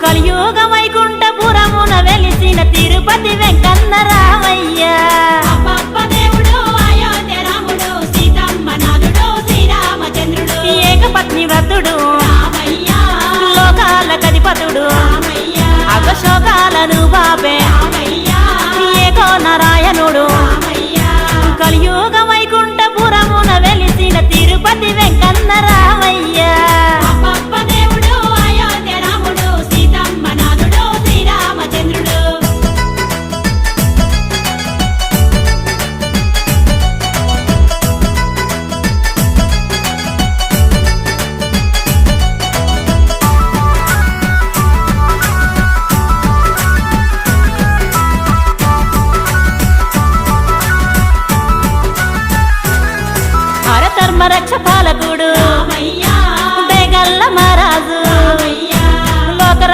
కలియుగ వైకుంఠపురమున వెలిసిన తిరుపతి వెంకన్న రామయ్య ఏకపత్ని వ్రతుడు లోకాల కధిపతుడు అగశోకాలను బాబే ఏకో నారాయణుడు కలియుగ వైకుంఠపురమున వెలిసిన తిరుపతి వెంకన్న రామయ్య రక్ష పాలకుడు